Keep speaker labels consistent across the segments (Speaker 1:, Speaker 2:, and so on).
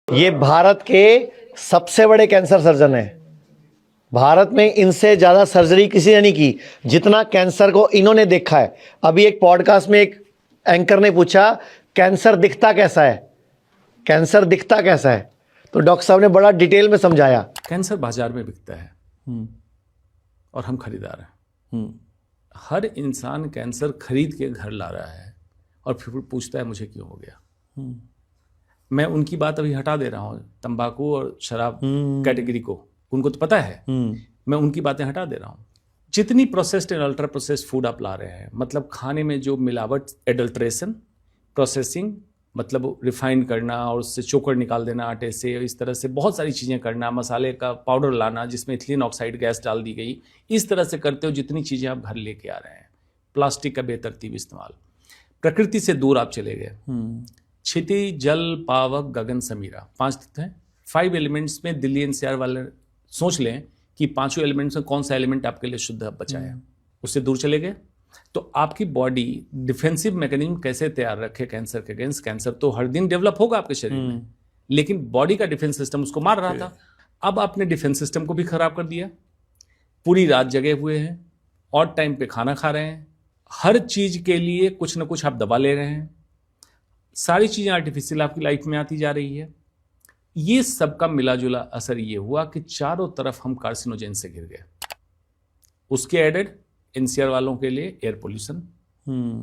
Speaker 1: ये भारत के सबसे बड़े कैंसर सर्जन है। भारत में इनसे ज्यादा सर्जरी किसी ने नहीं की, जितना कैंसर को इन्होंने देखा है। अभी एक पॉडकास्ट में एक एंकर ने पूछा कैंसर दिखता कैसा है, कैंसर दिखता कैसा है, तो डॉक्टर साहब ने बड़ा डिटेल में समझाया।
Speaker 2: कैंसर बाजार में बिकता है और हम खरीदार हैं। हर इंसान कैंसर खरीद के घर ला रहा है और फिर पूछता है मुझे क्यों हो गया। मैं उनकी बात अभी हटा दे रहा हूँ, तंबाकू और शराब कैटेगरी को, उनको तो पता है। मैं उनकी बातें हटा दे रहा हूँ। जितनी processed and ultra processed food आप ला रहे हैं, मतलब खाने में जो मिलावट, एडल्ट्रेशन, प्रोसेसिंग, मतलब रिफाइन करना और उससे चोकर निकाल देना आटे से, इस तरह से बहुत सारी चीज़ें करना, मसाले का पाउडर लाना जिसमें इथिलीन ऑक्साइड गैस डाल दी गई, इस तरह से करते हो जितनी चीज़ें आप घर लेके आ रहे हैं। प्लास्टिक का बेतरतीब इस्तेमाल, प्रकृति से दूर आप चले गए। क्षिति, जल, पावक, गगन, समीरा, 5 तत्व हैं। 5 एलिमेंट्स में दिल्ली एनसीआर वाले सोच लें कि 5 एलिमेंट्स में कौन सा एलिमेंट आपके लिए शुद्ध बचा है, उससे दूर चले गए। तो आपकी बॉडी डिफेंसिव मैकेनिज्म कैसे तैयार रखे कैंसर के अगेंस्ट। कैंसर तो हर दिन डेवलप होगा आपके शरीर में, लेकिन बॉडी का डिफेंस सिस्टम उसको मार रहा था। अब आपने डिफेंस सिस्टम को भी खराब कर दिया। पूरी रात जगे हुए हैं और टाइम पे खाना खा रहे हैं, हर चीज के लिए कुछ ना कुछ आप दवा ले रहे हैं, सारी चीजें आर्टिफिशियल आपकी लाइफ में आती जा रही है। ये सबका मिला जुला असर ये हुआ कि चारों तरफ हम कार्सिनोजेन से घिर गए। उसके एडेड एनसीआर वालों के लिए air pollution,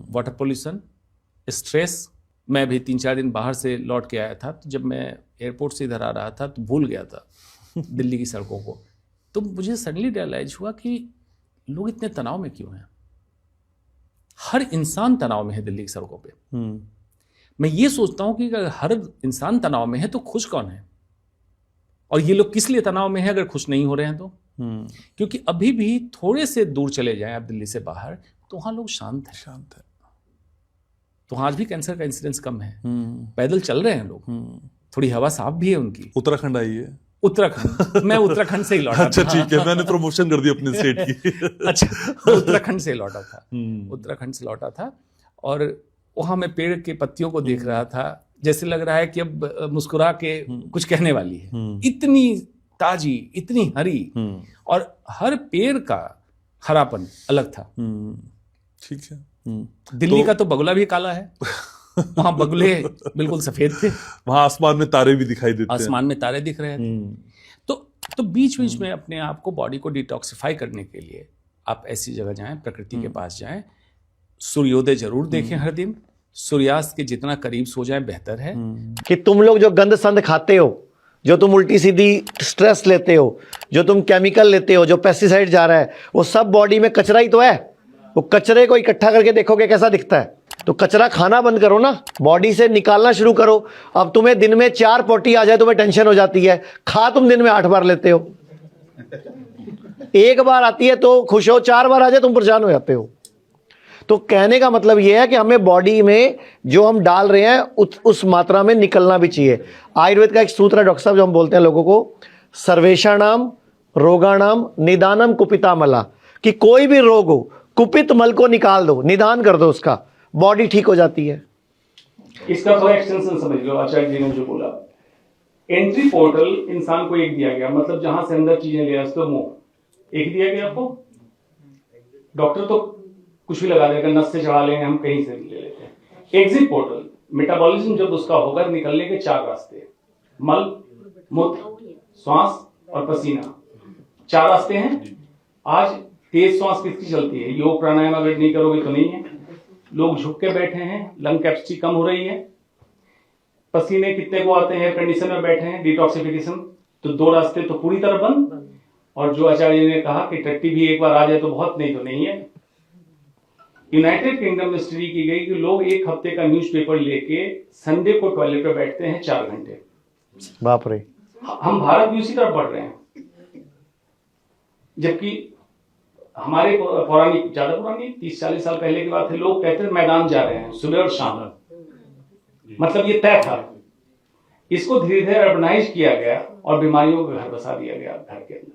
Speaker 2: water pollution, stress. मैं भी 3-4 दिन बाहर से लौट के आया था, तो जब मैं एयरपोर्ट से इधर आ रहा था तो भूल गया था दिल्ली की सड़कों को। तो मुझे सडनली रियलाइज हुआ कि लोग इतने तनाव में क्यों हैं। हर इंसान तनाव में है दिल्ली की सड़कों पे। मैं ये सोचता हूं कि अगर हर इंसान तनाव में है तो खुश कौन है, और ये लोग किस लिए तनाव में है अगर खुश नहीं हो रहे हैं तो। क्योंकि अभी भी थोड़े से दूर चले जाएं आप दिल्ली से बाहर, तो वहां लोग शांत है। तो वहां आज भी कैंसर का इंसिडेंस कम है। पैदल चल रहे हैं लोग, थोड़ी हवा साफ भी है उनकी।
Speaker 3: उत्तराखंड आई है।
Speaker 2: उत्तराखंड, मैं उत्तराखंड से ही लौटा।
Speaker 3: अच्छा ठीक है, मैंने प्रमोशन कर दी अपने स्टेट की।
Speaker 2: अच्छा, उत्तराखंड से लौटा था। उत्तराखंड से लौटा था और वहां मैं पेड़ के पत्तियों को देख रहा था, जैसे लग रहा है कि अब मुस्कुरा के कुछ कहने वाली है। इतनी ताजी, इतनी हरी, और हर पेड़ का हरापन अलग था।
Speaker 3: ठीक है।
Speaker 2: दिल्ली का तो बगुला भी काला है, वहां बगुले बिल्कुल सफेद थे।
Speaker 3: वहां आसमान में तारे भी दिखाई देते हैं।
Speaker 2: आसमान में तारे दिख रहे थे। तो बीच बीच में अपने आप को, बॉडी को डिटॉक्सिफाई करने के लिए आप ऐसी जगह जाएं, प्रकृति के पास जाएं। सूर्योदय जरूर देखें हर दिन, सूर्यास्त के जितना करीब सो जाएं बेहतर है।
Speaker 1: कि तुम लोग जो गंद संद खाते हो, जो तुम उल्टी सीधी स्ट्रेस लेते हो, जो तुम केमिकल लेते हो, जो पेस्टिसाइड जा रहा है, वो सब बॉडी में कचरा ही तो है। वो कचरे को इकट्ठा करके देखोगे कैसा दिखता है। तो कचरा खाना बंद करो ना, बॉडी से निकालना शुरू करो। अब तुम्हें दिन में 4 पोटी आ जाए तुम्हें टेंशन हो जाती है, खा तुम दिन में 8 बार लेते हो। 1 बार आती है तो खुश हो, 4 बार आ जाए तुम परेशान हो जाते हो। तो कहने का मतलब यह है कि हमें बॉडी में जो हम डाल रहे हैं उस मात्रा में निकलना भी चाहिए। आयुर्वेद का एक सूत्र है डॉक्टर साहब, जो हम बोलते हैं लोगों को, सर्वेषाणाम रोगाणाम निदानम कुपितामला, कि कोई भी रोग हो, कुपित मल को निकाल दो, निदान कर दो उसका, बॉडी ठीक हो जाती है।
Speaker 4: इसका थोड़ा एक्सटेंशन समझ लो। आचार्य जी ने जो बोला, एंट्री पोर्टल इंसान को एक दिया गया, मतलब जहां से अंदर चीजें ले आते हो, मुंह एक दिया गया आपको। डॉक्टर तो कुछ भी लगा देगा, नस से चढ़ा लेंगे, हम कहीं से भी ले लेते हैं। एग्जिट पोर्टल, मेटाबॉलिज्म जब उसका होगा, निकलने के 4 रास्ते, मल, मूत्र, श्वास और पसीना, 4 रास्ते हैं। आज तेज श्वास किसकी चलती है? योग प्राणायाम अगर नहीं करोगे तो नहीं है। लोग झुक के बैठे हैं, लंग कैपेसिटी कम हो रही है। पसीने कितने को आते हैं? कंडीशन में बैठे हैं, डिटॉक्सिफिकेशन। तो 2 रास्ते तो पूरी तरह बंद। और जो आचार्य ने कहा कि टट्टी भी एक बार आ जाए तो बहुत, नहीं तो नहीं है। यूनाइटेड किंगडम में स्टडी की गई कि लोग 1 हफ्ते का न्यूज़पेपर लेके संडे को टॉयलेट पे बैठते हैं 4 घंटे।
Speaker 1: बाप रे।
Speaker 4: हम भारत भी उसी तरफ बढ़ रहे हैं। जबकि हमारे पौराणिक, ज्यादा पुरानी 30-40 साल पहले की बात है, लोग कहते थे मैदान जा रहे हैं सुबह और शाम, मतलब ये तय था। इसको धीरे धीरे अर्बनाइज किया गया और बीमारियों का घर बसा दिया गया घर के अंदर।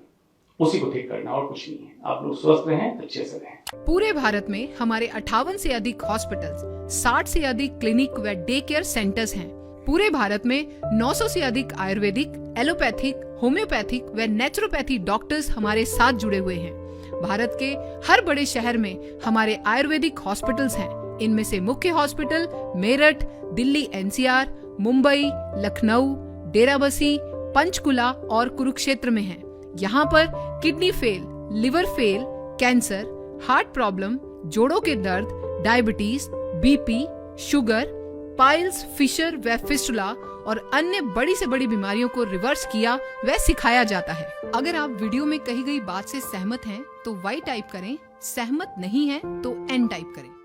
Speaker 4: उसी को ठीक करना और कुछ नहीं है। आप लोग स्वस्थ रहें, अच्छे से रहें।
Speaker 5: पूरे भारत में हमारे 58 से अधिक हॉस्पिटल्स, 60 से अधिक क्लिनिक व डे केयर सेंटर्स हैं। पूरे भारत में 900 से अधिक आयुर्वेदिक, एलोपैथिक, होम्योपैथिक व नेचुरोपैथी डॉक्टर्स हमारे साथ जुड़े हुए हैं। भारत के हर बड़े शहर में हमारे आयुर्वेदिक हॉस्पिटल्स हैं। इनमें से मुख्य हॉस्पिटल मेरठ, दिल्ली NCR, मुंबई, लखनऊ, डेराबसी, पंचकुला और कुरुक्षेत्र में हैं। यहाँ पर kidney fail, liver fail, cancer, heart problem, जोड़ों के दर्द, diabetes, BP, sugar, piles, fissure व फिस्टुला और अन्य बड़ी से बड़ी बीमारियों को रिवर्स किया व सिखाया जाता है। अगर आप वीडियो में कही गई बात से सहमत हैं तो Y टाइप करें, सहमत नहीं हैं तो N टाइप करें।